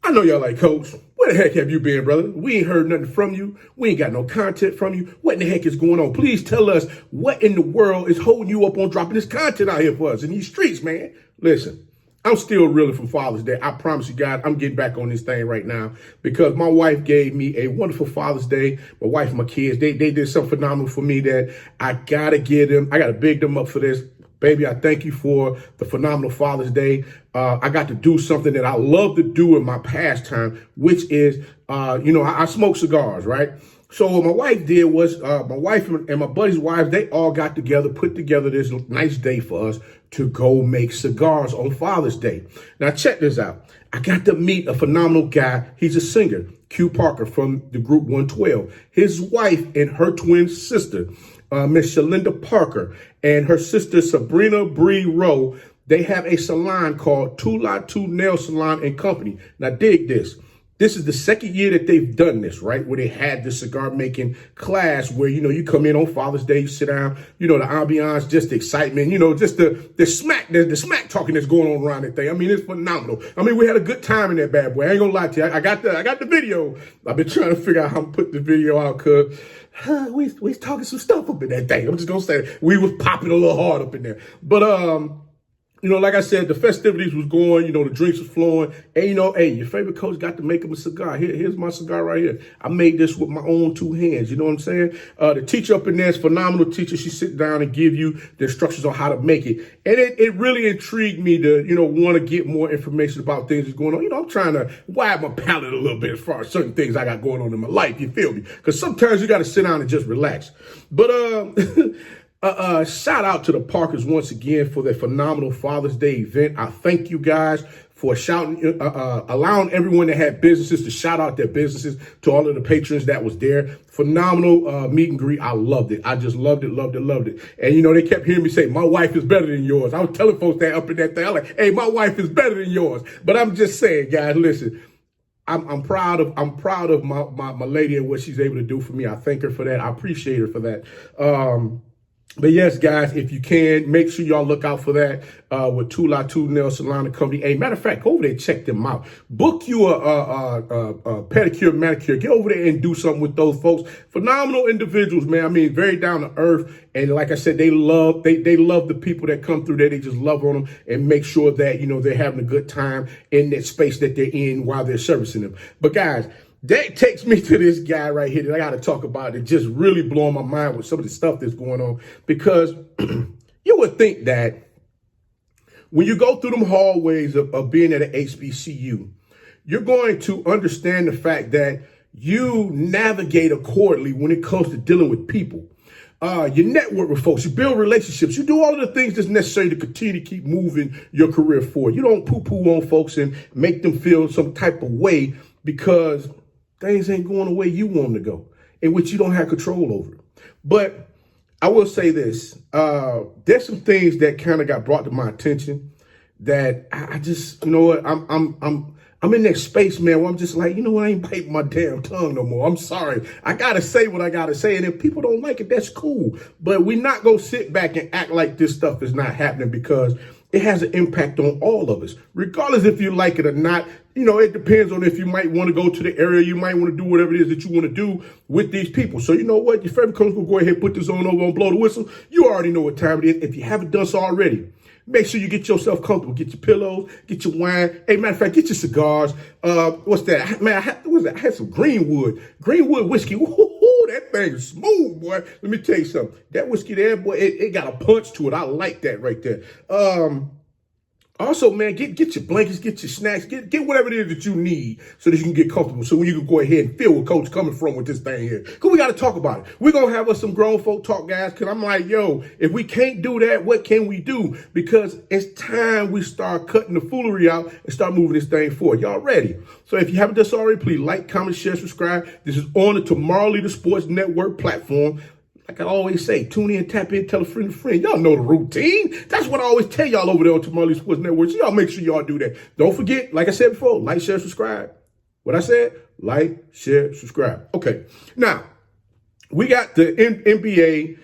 I know y'all like, Coach, where the heck have you been, brother? We ain't heard nothing from you. We ain't got no content from you. What in the heck is going on? Please tell us what in the world is holding you up on dropping this content out here for us in these streets, man. Listen, I'm still reeling from Father's Day. I promise you, guys, I'm getting back on this thing right now because my wife gave me a wonderful Father's Day. My wife and my kids, they did something phenomenal for me that I got to give them. I got to big them up for this. Baby, I thank you for the phenomenal Father's Day. I got to do something that I love to do in my pastime, which is, I smoke cigars, right? So what my wife did was, my wife and my buddy's wives, they all got together, put together this nice day for us to go make cigars on Father's Day. Now check this out. I got to meet a phenomenal guy. He's a singer, Q Parker from the group 112. His wife and her twin sister, Miss Shalinda Parker, and her sister Sabrina Bree Rowe, they have a salon called 2 Nail Salon and Company. Now dig this. This is the second year that they've done this, right? Where they had the cigar making class where, you come in on Father's Day, you sit down, the ambiance, just the excitement, just the smack talking that's going on around that thing. I mean, it's phenomenal. I mean, we had a good time in that bad boy. I ain't gonna lie to you. I got the video. I've been trying to figure out how to put the video out because we talking some stuff up in that thing. I'm just gonna say we was popping a little hard up in there. But like I said, the festivities was going, the drinks was flowing. And, your favorite coach got to make him a cigar. Here's my cigar right here. I made this with my own 2 hands. You know what I'm saying? The teacher up in there is a phenomenal teacher. She sit down and give you the instructions on how to make it. And it really intrigued me to, want to get more information about things that's going on. I'm trying to widen my palate a little bit as far as certain things I got going on in my life. You feel me? Because sometimes you got to sit down and just relax. But, shout out to the Parkers once again for their phenomenal Father's Day event. I thank you guys for allowing everyone that had businesses to shout out their businesses to all of the patrons that was there. Phenomenal meet and greet. I loved it. I just loved it. And, they kept hearing me say, my wife is better than yours. I was telling folks that up in that thing. I'm like, hey, my wife is better than yours. But I'm just saying, guys, listen. I'm proud of my lady and what she's able to do for me. I thank her for that. I appreciate her for that. But yes, guys, if you can, make sure y'all look out for that with 2 Nail Salon and Company. Hey, matter of fact, go over there and check them out. Book you a pedicure, manicure. Get over there and do something with those folks. Phenomenal individuals, man. I mean, very down to earth. And like I said, they love the people that come through there. They just love on them and make sure that, they're having a good time in that space that they're in while they're servicing them. But guys, that takes me to this guy right here that I got to talk about. It just really blowing my mind with some of the stuff that's going on, because you would think that when you go through them hallways of being at an HBCU, you're going to understand the fact that you navigate accordingly when it comes to dealing with people. You network with folks, you build relationships, you do all of the things that's necessary to continue to keep moving your career forward. You don't poo-poo on folks and make them feel some type of way because things ain't going the way you want them to go, in which you don't have control over. But I will say this, there's some things that kind of got brought to my attention that I just, I'm in that space, man, where I'm just like, I ain't biting my damn tongue no more. I'm sorry. I got to say what I got to say. And if people don't like it, that's cool. But we're not going to sit back and act like this stuff is not happening, because it has an impact on all of us, regardless if you like it or not. It depends on if you might want to go to the area. You might want to do whatever it is that you want to do with these people. So you know what? Your favorite coach will go ahead and put this on over and blow the whistle. You already know what time it is. If you haven't done so already, make sure you get yourself comfortable. Get your pillows, get your wine. Hey, matter of fact, get your cigars. What's that? Man, I had some Greenwood whiskey. Woo-hoo-hoo, that thing is smooth, boy. Let me tell you something. That whiskey there, boy, it got a punch to it. I like that right there. Also, man, get your blankets, get your snacks, get whatever it is that you need so that you can get comfortable, so you can go ahead and feel where Coach coming from with this thing here. Because we got to talk about it. We're going to have us some grown folk talk, guys, because I'm like, yo, if we can't do that, what can we do? Because it's time we start cutting the foolery out and start moving this thing forward. Y'all ready? So if you haven't done so already, please like, comment, share, subscribe. This is on the Tomorrow Leader Sports Network platform. Like I always say, tune in, tap in, tell a friend to friend. Y'all know the routine. That's what I always tell y'all over there on Tomorrow Leader Sports Network. So y'all make sure y'all do that. Don't forget, like I said before, like, share, subscribe. What I said? Like, share, subscribe. Okay. Now, we got the NBA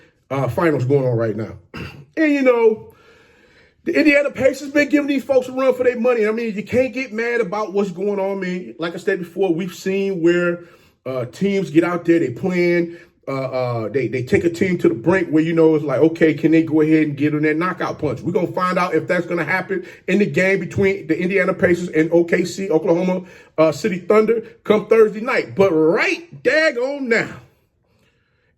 finals going on right now. And, The Indiana Pacers been giving these folks a run for their money. I mean, you can't get mad about what's going on. I mean, like I said before, we've seen where teams get out there, they playing, they take a team to the brink where, it's like, okay, can they go ahead and get on that knockout punch? We're going to find out if that's going to happen in the game between the Indiana Pacers and OKC, Oklahoma City Thunder, come Thursday night. But right daggone now,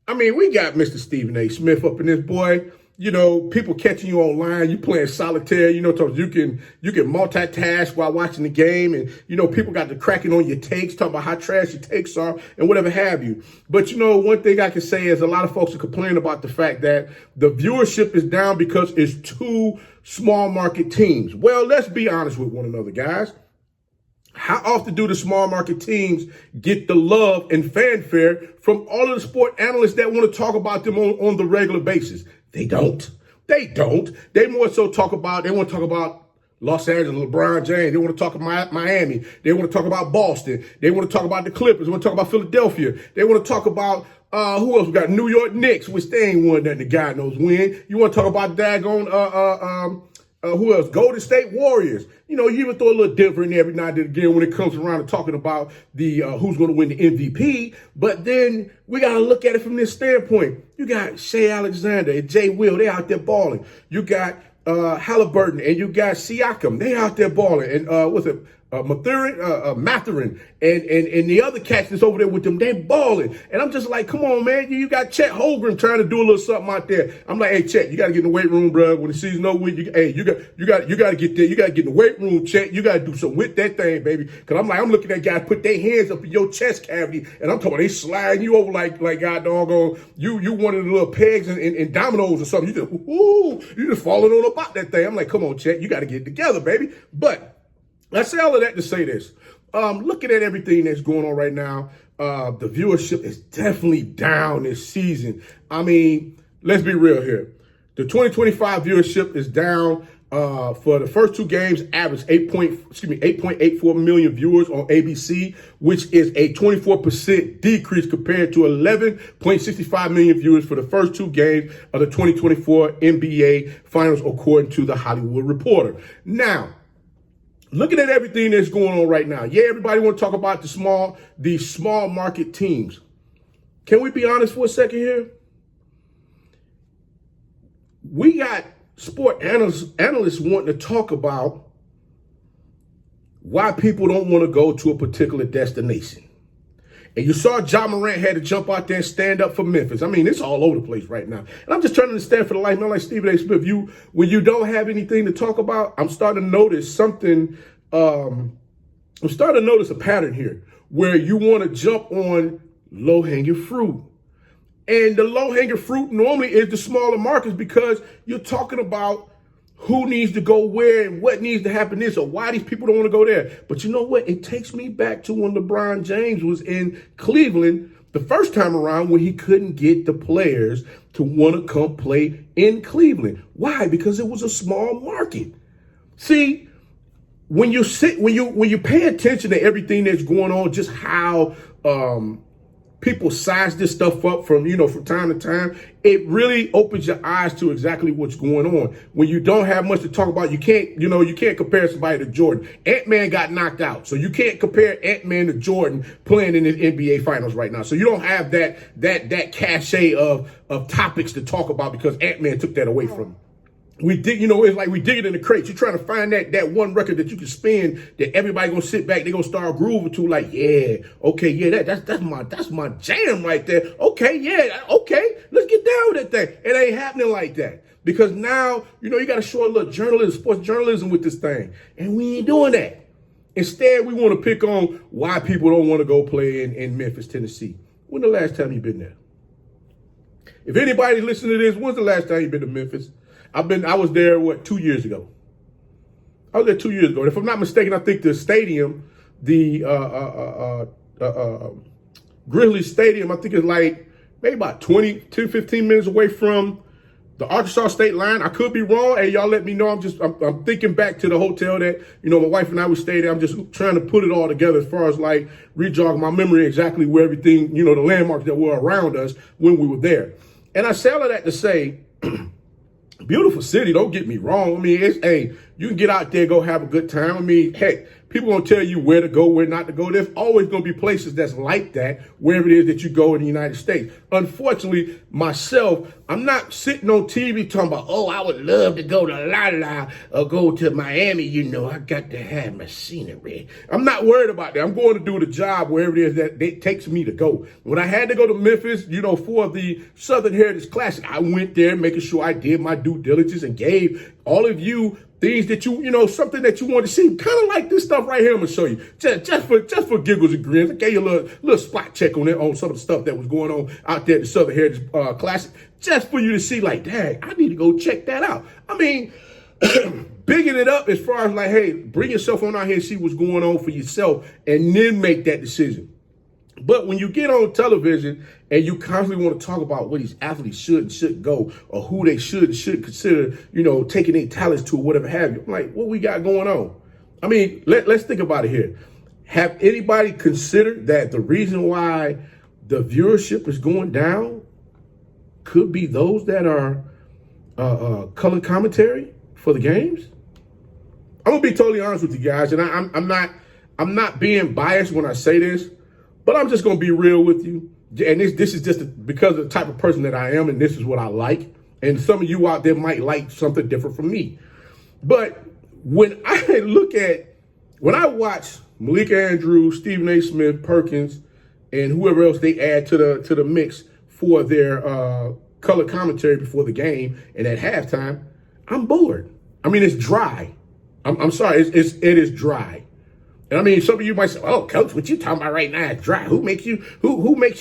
I mean, we got Mr. Stephen A. Smith up in this boy. People catching you online, you playing solitaire, you can multitask while watching the game, and people got to cracking on your takes, talking about how trash your takes are and whatever have you. But one thing I can say is a lot of folks are complaining about the fact that the viewership is down because it's two small market teams. Well, let's be honest with one another, guys. How often do the small market teams get the love and fanfare from all of the sport analysts that want to talk about them on the regular basis? They don't. They more so they want to talk about Los Angeles, LeBron James. They want to talk about Miami. They want to talk about Boston. They want to talk about the Clippers. They want to talk about Philadelphia. They want to talk about, who else? We got New York Knicks, which they ain't won that the guy knows when. You want to talk about daggone, who else? Golden State Warriors. You even throw a little Denver in there every now and again when it comes around to talking about the who's going to win the MVP. But then we got to look at it from this standpoint. You got Shea Alexander and Jay Will. They out there balling. You got Halliburton and you got Siakam. They out there balling. And Mathurin and the other cats that's over there with them, they balling. And I'm just like, come on, man. You got Chet Holmgren trying to do a little something out there. I'm like, hey, Chet, you got to get in the weight room, bro. When the season's over, you got to get there. You got to get in the weight room, Chet. You got to do something with that thing, baby. Because I'm looking at guys put their hands up in your chest cavity, and I'm talking, they sliding you over like God doggone, you one of the little pegs and dominoes or something. You just falling on about that thing. I'm like, come on, Chet, you got to get it together, baby. But I say all of that to say this. Looking at everything that's going on right now, the viewership is definitely down this season. I mean, let's be real here. The 2025 viewership is down for the first two games, average 8.84 million viewers on ABC, which is a 24% decrease compared to 11.65 million viewers for the first two games of the 2024 NBA Finals, according to the Hollywood Reporter. Now, looking at everything that's going on right now, yeah, everybody want to talk about the small market teams. Can we be honest for a second here? We got sport analysts wanting to talk about why people don't want to go to a particular destination. And you saw Ja Morant had to jump out there and stand up for Memphis. I mean, it's all over the place right now. And I'm just trying to understand for the life, man, like Stephen A. Smith, when you don't have anything to talk about, I'm starting to notice something. I'm starting to notice a pattern here where you want to jump on low-hanging fruit. And the low-hanging fruit normally is the smaller markets because you're talking about who needs to go where and what needs to happen this or why these people don't want to go there. But you know what? It takes me back to when LeBron James was in Cleveland the first time around when he couldn't get the players to want to come play in Cleveland. Why? Because it was a small market. See, when you pay attention to everything that's going on, just how people size this stuff up from time to time, it really opens your eyes to exactly what's going on. When you don't have much to talk about, you can't compare somebody to Jordan. Ant-Man got knocked out, so you can't compare Ant-Man to Jordan playing in the NBA Finals right now. So you don't have that cachet of topics to talk about because Ant-Man took that away from him. We dig, it's like we dig it in the crates. You're trying to find that one record that you can spin that everybody gonna sit back, they gonna start grooving to, like, yeah, okay, yeah, that's my jam right there. Okay, yeah, okay, let's get down with that thing. It ain't happening like that. Because now, you gotta show a little journalism, sports journalism with this thing. And we ain't doing that. Instead, we want to pick on why people don't want to go play in Memphis, Tennessee. When the last time you been there? If anybody listening to this, when's the last time you been to Memphis? I was there, 2 years ago? I was there 2 years ago. And if I'm not mistaken, I think the stadium, the Grizzlies Stadium, I think it's like maybe about 15 minutes away from the Arkansas state line. I could be wrong. Hey, y'all let me know. I'm thinking back to the hotel that, my wife and I would stay there. I'm just trying to put it all together as far as like rejog my memory exactly where everything, the landmarks that were around us when we were there. And I say all of that to say, Beautiful city, don't get me wrong. I mean, hey, you can get out there, go have a good time. I mean, heck, people gonna tell you where to go, where not to go. There's always gonna be places that's like that, wherever it is that you go in the United States. Unfortunately, myself, I'm not sitting on TV talking about, oh, I would love to go to La or go to Miami. You know, I got to have my scenery. I'm not worried about that. I'm going to do the job wherever it is that it takes me to go. When I had to go to Memphis, you know, for the Southern Heritage Classic, I went there making sure I did my due diligence and gave all of you things that you know, something that you want to see, kind of like this stuff right here. I'm gonna show you just for giggles and grins. I gave you a little spot check on it, on some of the stuff that was going on out there at the Southern Heritage Classic, just for you to see, like, dang, I need to go check that out. I mean, bigging it up as far as like, hey, bring yourself on out here and see what's going on for yourself, and then make that decision. But when you get on television and you constantly want to talk about what these athletes should and shouldn't go, or who they should and shouldn't consider, you know, taking their talents to, or whatever have you, I'm like, what we got going on? I mean, let's think about it here. Have anybody considered that the reason why the viewership is going down could be those that are color commentary for the games? I'm gonna be totally honest with you guys, and I'm not being biased when I say this. But I'm just going to be real with you. And this is just because of the type of person that I am, and this is what I like. And some of you out there might like something different from me. But when I watch Malik Andrews, Stephen A. Smith, Perkins, and whoever else they add to the mix for their color commentary before the game and at halftime, I'm bored. I mean, it's dry. I'm sorry, it is dry. And I mean, some of you might say, "Oh, Coach, what you talking about right now is dry. Who makes you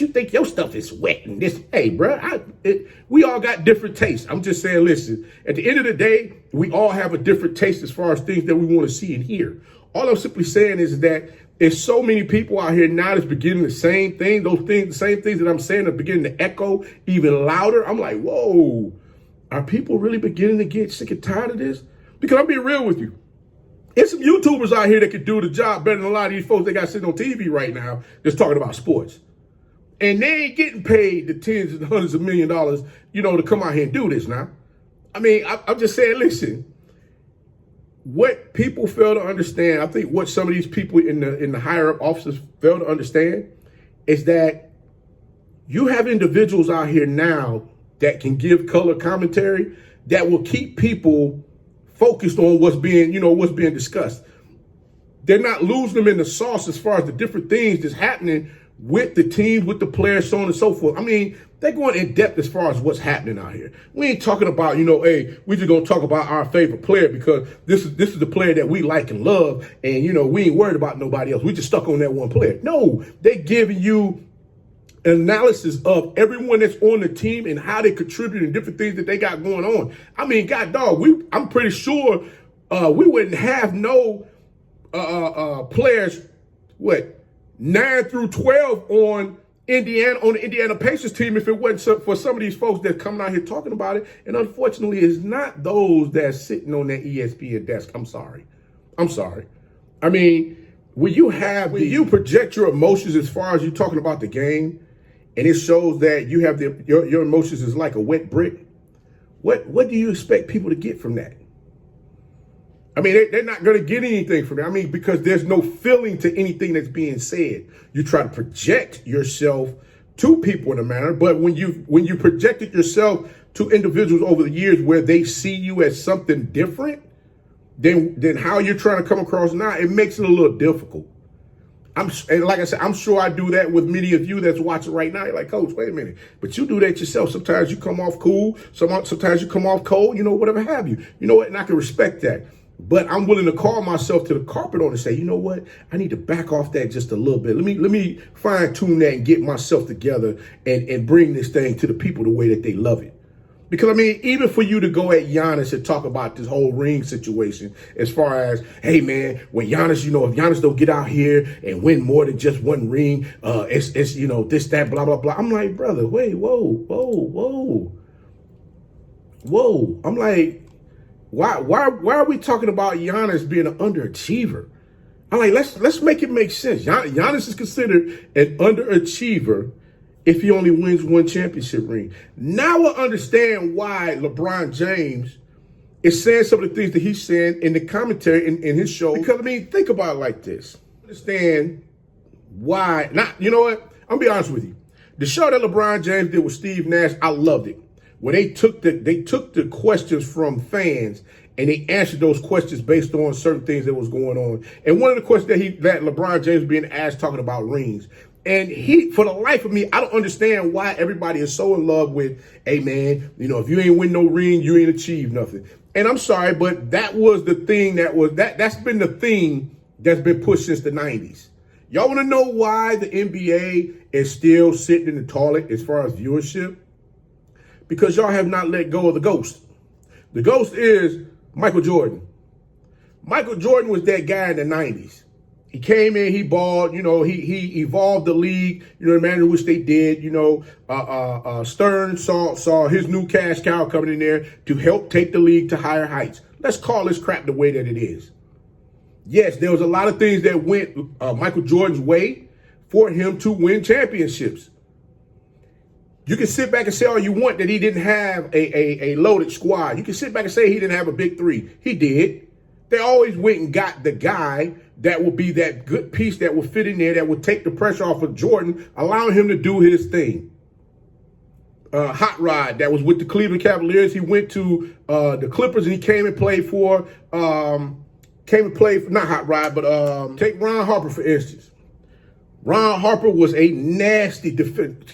think your stuff is wet and this?" Hey, bro, we all got different tastes. I'm just saying, listen, at the end of the day, we all have a different taste as far as things that we want to see and hear. All I'm simply saying is that there's so many people out here now that's beginning the same thing. The same things that I'm saying are beginning to echo even louder. I'm like, whoa, are people really beginning to get sick and tired of this? Because I'm being real with you. There's some YouTubers out here that could do the job better than a lot of these folks that got sitting on TV right now just talking about sports. And they ain't getting paid the tens and hundreds of $1 million, you know, to come out here and do this now. I mean, I'm just saying, listen, what people fail to understand, I think what some of these people in the higher up offices fail to understand is that you have individuals out here now that can give color commentary that will keep people focused on what's being discussed. They're not losing them in the sauce as far as the different things that's happening with the teams, with the players, so on and so forth. I mean, they're going in depth as far as what's happening out here. We ain't talking about, hey, we just gonna talk about our favorite player because this is the player that we like and love, and we ain't worried about nobody else. We just stuck on that one player. No, they giving you analysis of everyone that's on the team and how they contribute and different things that they got going on. I mean, God dog, I'm pretty sure we wouldn't have no players, 9 through 12 on the Indiana Pacers team if it wasn't for some of these folks that coming out here talking about it. And unfortunately, it's not those that's sitting on that ESPN desk. I'm sorry. I mean, when you project your emotions as far as you talking about the game, and it shows that you have your emotions is like a wet brick, what do you expect people to get from that? I mean, they're not going to get anything from it. I mean, because there's no feeling to anything that's being said. You try to project yourself to people in a manner, but when you projected yourself to individuals over the years where they see you as something different than how you're trying to come across now, it makes it a little difficult. And like I said, I'm sure I do that with many of you that's watching right now. You're like, Coach, wait a minute. But you do that yourself. Sometimes you come off cool. Sometimes you come off cold, whatever have you. You know what? And I can respect that. But I'm willing to call myself to the carpet on and say, you know what? I need to back off that just a little bit. Let me fine tune that and get myself together and bring this thing to the people the way that they love it. Because, I mean, even for you to go at Giannis and talk about this whole ring situation as far as, hey, man, when Giannis, if Giannis don't get out here and win more than just one ring, it's this, that, blah, blah, blah. I'm like, brother, wait, whoa. I'm like, why are we talking about Giannis being an underachiever? I'm like, let's make it make sense. Giannis is considered an underachiever, if he only wins one championship ring. Now I understand why LeBron James is saying some of the things that he's saying in the commentary in his show. Because, I mean, think about it like this. Understand why, you know what? I'm going to be honest with you. The show that LeBron James did with Steve Nash, I loved it. Where they took the questions from fans and they answered those questions based on certain things that was going on. And one of the questions that LeBron James being asked talking about rings. And for the life of me, I don't understand why everybody is so in love with, hey man, you know, if you ain't win no ring, you ain't achieved nothing. And I'm sorry, but that was the thing that's been the thing that's been pushed since the 90s. Y'all want to know why the NBA is still sitting in the toilet as far as viewership? Because y'all have not let go of the ghost. The ghost is Michael Jordan. Michael Jordan was that guy in the 90s. He came in, he balled, you know, he evolved the league, you know, the manner in which they did, you know. Stern saw his new cash cow coming in there to help take the league to higher heights. Let's call this crap the way that it is. Yes, there was a lot of things that went Michael Jordan's way for him to win championships. You can sit back and say all you want that he didn't have a loaded squad. You can sit back and say he didn't have a big three. He did. They always went and got the guy that would be that good piece that would fit in there, that would take the pressure off of Jordan, allowing him to do his thing. Hot Rod, that was with the Cleveland Cavaliers. He went to the Clippers and he came and played for, not Hot Rod, but take Ron Harper, for instance. Ron Harper was a nasty defensive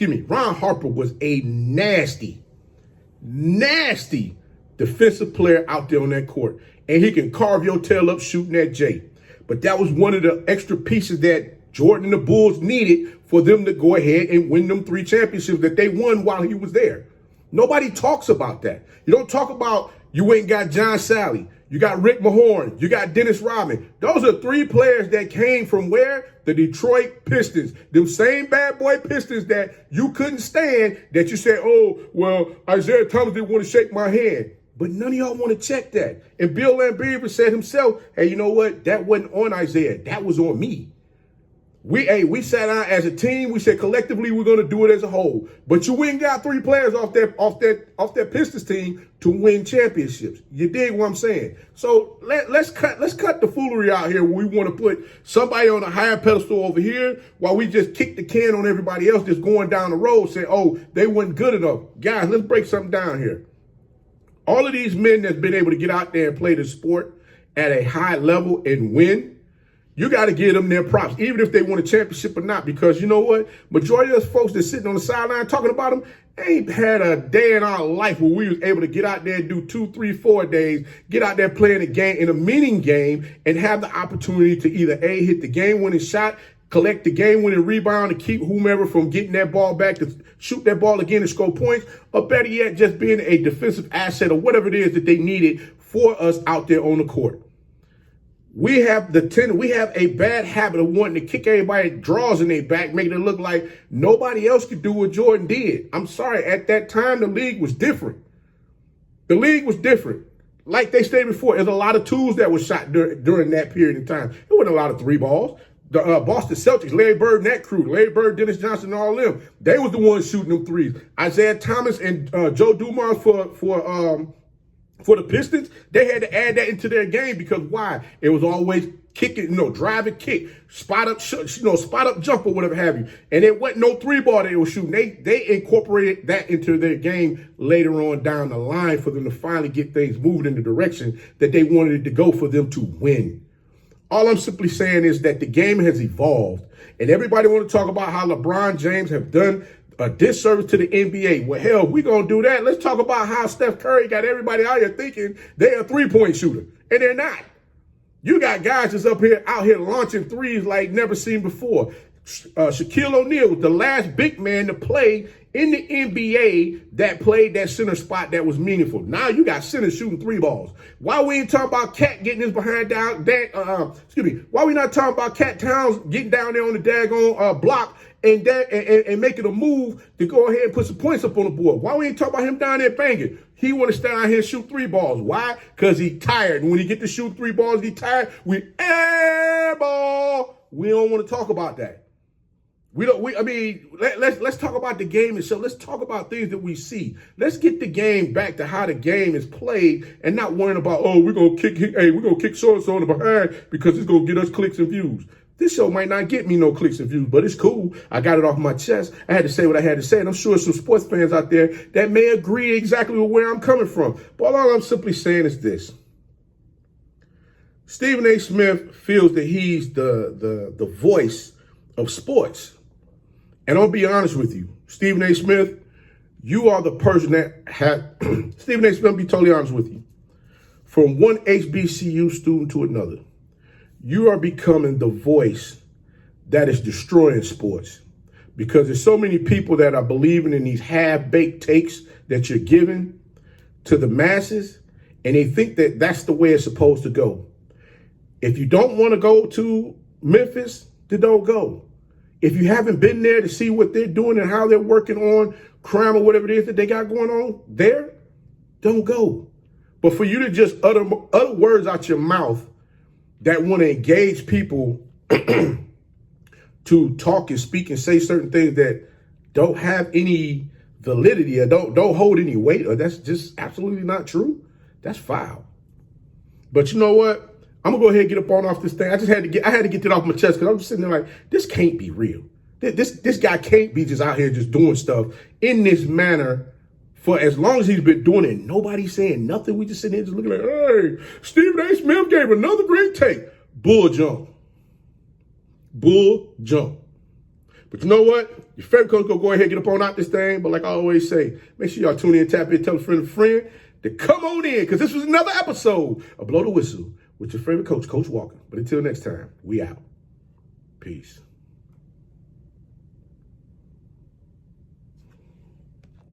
player out there on that court. And he can carve your tail up shooting that J. But that was one of the extra pieces that Jordan and the Bulls needed for them to go ahead and win them 3 championships that they won while he was there. Nobody talks about that. You don't talk about you went and got John Sally. You got Rick Mahorn. You got Dennis Rodman. Those are 3 players that came from where? The Detroit Pistons. Them same bad boy Pistons that you couldn't stand, that you said, oh, well, Isaiah Thomas didn't want to shake my hand. But none of y'all want to check that. And Bill Laimbeer said himself, hey, you know what? That wasn't on Isaiah. That was on me. We sat down as a team. We said collectively we're going to do it as a whole. But you went and got 3 players off that Pistons team to win championships. You dig what I'm saying? So let's cut the foolery out here. We want to put somebody on a higher pedestal over here while we just kick the can on everybody else that's going down the road, saying, oh, they weren't good enough. Guys, let's break something down here. All of these men that's been able to get out there and play the sport at a high level and win, you got to give them their props, even if they won a championship or not, because you know what? Majority of those folks that's sitting on the sideline talking about them ain't had a day in our life where we was able to get out there and do 2, 3, 4 days, get out there playing a game, in a meaning game, and have the opportunity to either A, hit the game-winning shot, collect the game-winning rebound to keep whomever from getting that ball back to shoot that ball again and score points, or better yet, just being a defensive asset or whatever it is that they needed for us out there on the court. We have a bad habit of wanting to kick everybody draws in their back, making it look like nobody else could do what Jordan did. I'm sorry, at that time, the league was different. The league was different. Like they stated before, there's a lot of tools that were shot during that period of time. There wasn't a lot of 3 balls. The Boston Celtics, Larry Bird and that crew, Larry Bird, Dennis Johnson, and all of them, they was the ones shooting them threes. Isaiah Thomas and Joe Dumars for the Pistons, they had to add that into their game because why? It was always kicking, drive and kick, spot up jump or whatever have you. And it wasn't no 3 ball they were shooting. They incorporated that into their game later on down the line for them to finally get things moving in the direction that they wanted it to go for them to win. All I'm simply saying is that the game has evolved, and everybody want to talk about how LeBron James have done a disservice to the NBA. Well, hell, we're going to do that. Let's talk about how Steph Curry got everybody out here thinking they're a 3-point shooter, and they're not. You got guys that's out here launching threes like never seen before. Shaquille O'Neal was the last big man to play in the NBA that played that center spot that was meaningful. Now you got centers shooting 3 balls. Why we ain't talking about Cat getting his behind down? Why we not talking about Cat Towns getting down there on the daggone block and making a move to go ahead and put some points up on the board? Why we ain't talking about him down there banging? He want to stand out here and shoot 3 balls. Why? Because he tired. And when he get to shoot 3 balls, he tired. We air ball. We don't want to talk about that. Let's talk about the game itself. Let's talk about things that we see. Let's get the game back to how the game is played and not worrying about, oh, we're gonna kick so-and-so in the behind because it's gonna get us clicks and views. This show might not get me no clicks and views, but it's cool. I got it off my chest. I had to say what I had to say, and I'm sure some sports fans out there that may agree exactly with where I'm coming from. But all I'm simply saying is this. Stephen A. Smith feels that he's the voice of sports. And I'll be honest with you, Stephen A. Smith, you are the person that had, Stephen A. Smith, I'll be totally honest with you. From one HBCU student to another, you are becoming the voice that is destroying sports. Because there's so many people that are believing in these half-baked takes that you're giving to the masses, and they think that that's the way it's supposed to go. If you don't want to go to Memphis, then don't go. If you haven't been there to see what they're doing and how they're working on crime or whatever it is that they got going on there, don't go. But for you to just utter words out your mouth that want to engage people to talk and speak and say certain things that don't have any validity or don't hold any weight, or that's just absolutely not true, that's foul. But you know what? I'm gonna go ahead and get up off this thing. I had to get that off my chest because I'm just sitting there like, this can't be real. This guy can't be just out here just doing stuff in this manner for as long as he's been doing it. Nobody's saying nothing. We just sitting here just looking like, hey, Stephen A. Smith gave another great take. Bull jump. Bull jump. But you know what? Your favorite coach gonna go ahead and get up out this thing. But like I always say, make sure y'all tune in, tap in, tell a friend to come on in, because this was another episode of Blow the Whistle with your favorite coach, Coach Walker. But until next time, we out. Peace.